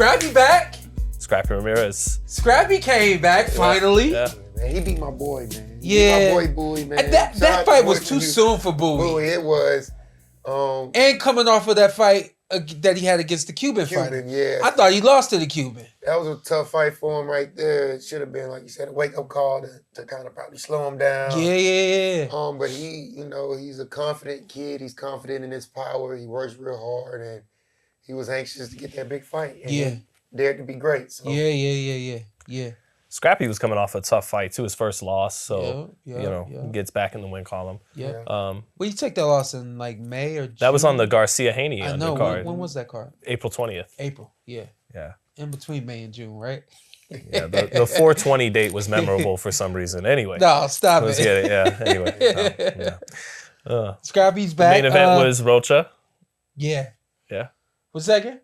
Scrappy back. Scrappy Ramirez. Scrappy came back finally. Man, he beat my boy, man. Yeah. My boy Bowie, man. That fight was too soon for Bowie. It was. And coming off of that fight that he had against the Cuban fighter. Yeah. I thought he lost to the Cuban. That was a tough fight for him right there. It should have been, like you said, a wake-up call to kind of probably slow him down. Yeah. But he, he's a confident kid. He's confident in his power. He works real hard, and he was anxious to get that big fight. And he dared to be great. So. Yeah. Scrappy was coming off a tough fight too, his first loss. So he gets back in the win column. Yeah. Well, you take that loss in like May or June? That was on the Garcia Haney I know. undercard. When was that card? April 20th. April. Yeah. In between May and June, right? Yeah. The 420 date was memorable for some reason. Anyway. No, stop it. Anyway. Scrappy's back. Main event was Rocha. Yeah. Yeah. What's that again?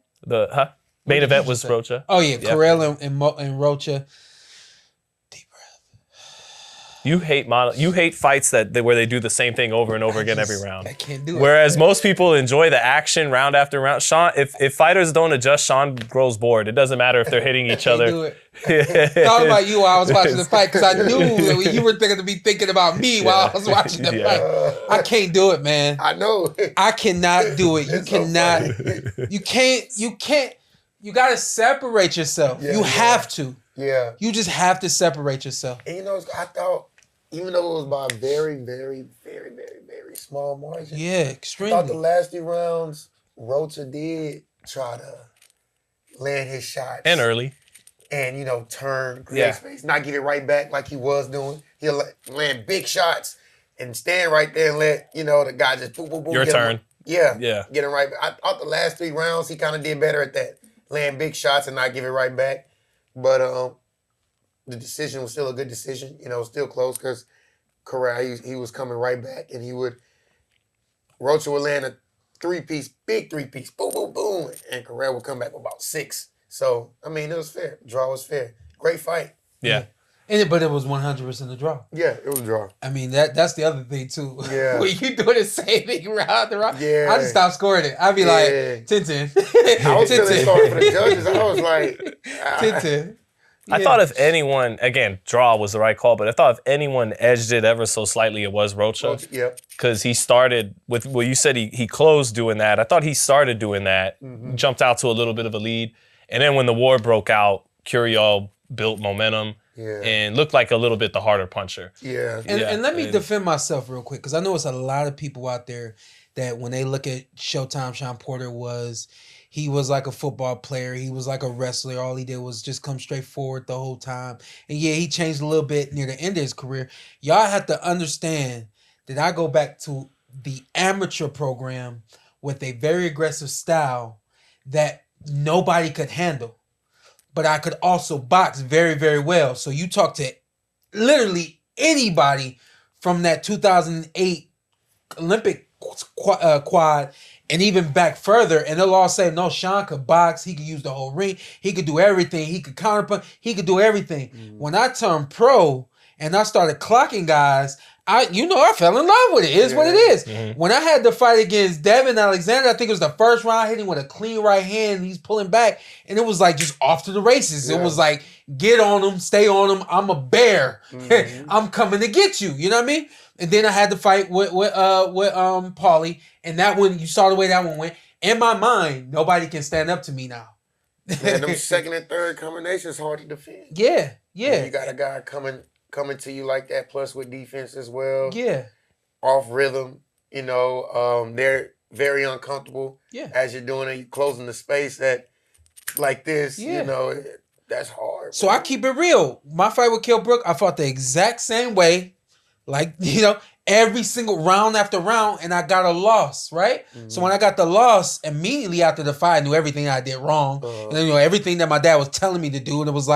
Main event was Rocha. Oh yeah, Curiel and Rocha. Deep breath. You hate fights where they do the same thing over and over again every round. I can't do it. Whereas most people enjoy the action round after round. Sean, if fighters don't adjust, Sean grows bored. It doesn't matter if they're hitting each other. Do it. Thought about you while I was watching the fight because I knew that you were thinking about me while I was watching the fight. I can't do it, man. I know. I cannot do it. You cannot. You can't. You got to separate yourself. You have to. Yeah. You just have to separate yourself. And I thought, even though it was by a very, very, very, very, very small margin. Yeah, extremely. I thought the last 3 rounds, Rocha did try to land his shots. And early. And, turn, create space, not give it right back like he was doing. He'll land big shots and stand right there and let, the guy just boom, boom, boom. Your turn. Yeah. Get him right back. I thought the last 3 rounds, he kind of did better at that. Land big shots and not give it right back. But the decision was still a good decision. Still close because Curiel, he was coming right back and Rocha would land a big 3-piece, boom, boom, boom. And Curiel would come back with about 6. So, it was fair. Draw was fair. Great fight. Yeah. But it was 100% a draw. Yeah, it was a draw. That's the other thing too. Yeah. When you doing the same thing round to round, yeah. I just stopped scoring it. I'd be like 10-10. I was feeling sorry for the judges. I was like 10-10. I thought if anyone, again, draw was the right call, but I thought if anyone edged it ever so slightly, it was Rocha. Because he started with, you said he closed doing that. I thought he started doing that, jumped out to a little bit of a lead. And then when the war broke out, Curiel built momentum and looked like a little bit the harder puncher. Yeah. And let me defend myself real quick, because I know it's a lot of people out there that when they look at Showtime, Shawn Porter he was like a football player. He was like a wrestler. All he did was just come straight forward the whole time. And yeah, he changed a little bit near the end of his career. Y'all have to understand that I go back to the amateur program with a very aggressive style that nobody could handle. But I could also box very, very well. So you talk to literally anybody from that 2008 Olympic quad and even back further, and they'll all say, no, Sean could box. He could use the whole ring. He could do everything. He could counterpunch. He could do everything. When I turned pro and I started clocking guys, I fell in love with it. It is what it is. When I had the fight against Devin Alexander, I think it was the first round, I hit him with a clean right hand. He's pulling back, and it was like just off to the races. It was like, get on him, stay on him. I'm a bear. I'm coming to get you. You know what I mean? And then I had the fight with Paulie, and that one, you saw the way that one went. In my mind, nobody can stand up to me now. Man, them second and third combinations hard to defend. Yeah. When you got a guy coming to you like that, plus with defense as well. Yeah. Off rhythm, they're very uncomfortable. Yeah. As you're doing it, you're closing the space like this, that's hard. So I keep it real. My fight with Kell Brook, I fought the exact same way. Like, every single round after round, and I got a loss, right? So when I got the loss, immediately after the fight, I knew everything I did wrong. And then, everything that my dad was telling me to do, and it was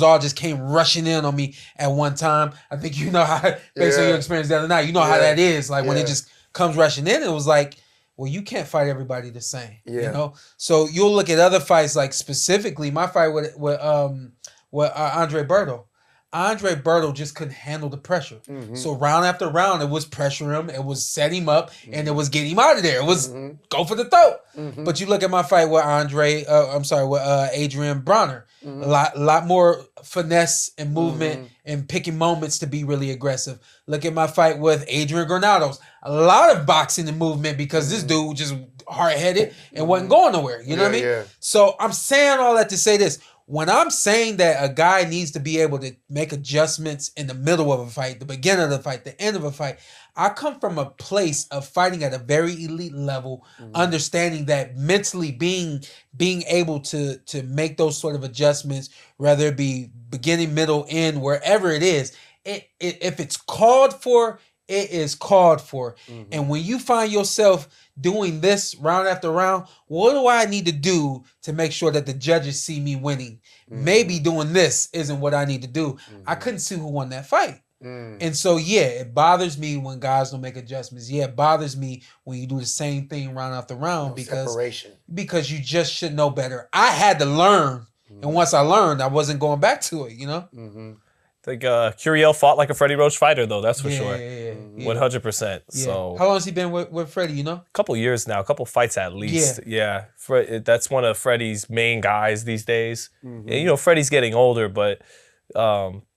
all just came rushing in on me at one time. I think how, based on your experience the other night, how that is. Like, when it just comes rushing in, it was like, well, you can't fight everybody the same, So you'll look at other fights, like specifically my fight with Andre Berto. Andre Berto just couldn't handle the pressure. Mm-hmm. So round after round, it was pressure him, it was set him up, and it was get him out of there. It was go for the throat. Mm-hmm. But you look at my fight with Adrian Bronner. Mm-hmm. A lot more finesse and movement and picking moments to be really aggressive. Look at my fight with Adrian Granados. A lot of boxing and movement because this dude just hard-headed and wasn't going nowhere. You know what I mean? Yeah. So I'm saying all that to say this. When I'm saying that a guy needs to be able to make adjustments in the middle of a fight, the beginning of the fight, the end of a fight, I come from a place of fighting at a very elite level, understanding that mentally being able to make those sort of adjustments, whether it be beginning, middle, end, wherever it is, if it's called for, it is called for. And when you find yourself doing this round after round, what do I need to do to make sure that the judges see me winning? Maybe doing this isn't what I need to do. I couldn't see who won that fight. And so, yeah, it bothers me when guys don't make adjustments. Yeah, it bothers me when you do the same thing round after round because you just should know better. I had to learn. And once I learned, I wasn't going back to it, you know? I think Curiel fought like a Freddie Roach fighter, though. That's for sure. Yeah. 100%. Yeah. So how long has he been with Freddie, you know? A couple years now, a couple fights at least. Yeah. That's one of Freddie's main guys these days. And, you know, Freddie's getting older, but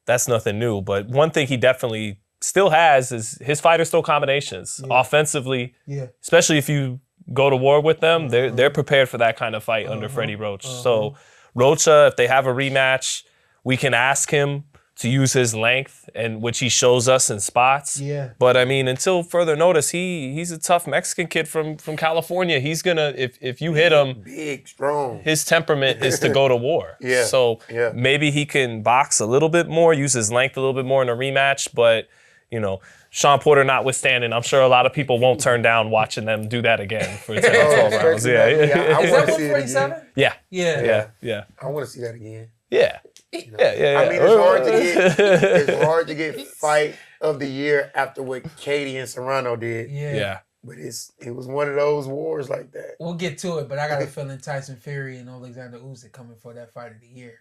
that's nothing new. But one thing he definitely still has is his fighters throw combinations. Offensively, especially if you go to war with them, they're prepared for that kind of fight under Freddie Roach. So Rocha, if they have a rematch, we can ask him to use his length, and which he shows us in spots. Yeah. But I mean, until further notice, he's a tough Mexican kid from California. He's gonna if you hit him, big, strong. His temperament is to go to war. So maybe he can box a little bit more, use his length a little bit more in a rematch. But you know, Shawn Porter notwithstanding, I'm sure a lot of people won't turn down wating them do that again for 10 or 12 rounds. I Is that want to see it 147? again. Yeah. I want to see that again. Yeah. You know? Yeah. I mean, it's hard to get fight of the year after what Katie and Serrano did. Yeah. But it was one of those wars like that. We'll get to it, but I got a feeling Tyson Fury and Alexander Usyk coming for that fight of the year.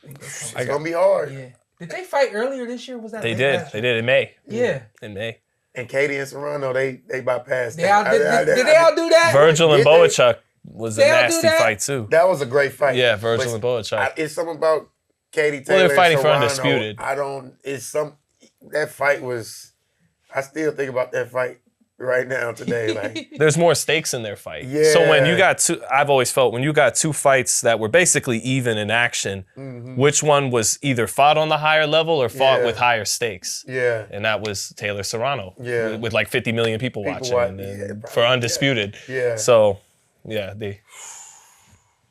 It's gonna be hard. Yeah. Did they fight earlier this year? Was that They did. They did in May. Yeah. In May. And Katie and Serrano, they bypassed Did that. they all do that? Virgil and Boachuk was a They all do nasty that? fight too. That was a great fight. Yeah, Virgil and Boachuk. It's something about Katie Taylor. Well, they're fighting and for Serrano. undisputed. That fight was. I still think about that fight right now today. Like, there's more stakes in their fight. Yeah. So when you got I've always felt when you got two fights that were basically even in action, which one was either fought on the higher level or fought with higher stakes? Yeah. And that was Taylor Serrano. Yeah. With like 50 million people watching and for undisputed. Yeah. So, yeah,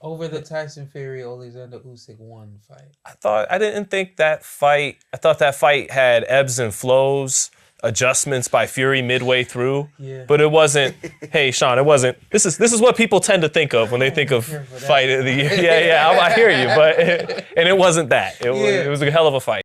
Over the Tyson Fury Alexander Usyk one fight. I thought that fight had ebbs and flows, adjustments by Fury midway through. Yeah. But it wasn't, hey Sean, it wasn't. This is what people tend to think of when they think of fight of the year. Yeah, I hear you, but and it wasn't that. It was a hell of a fight.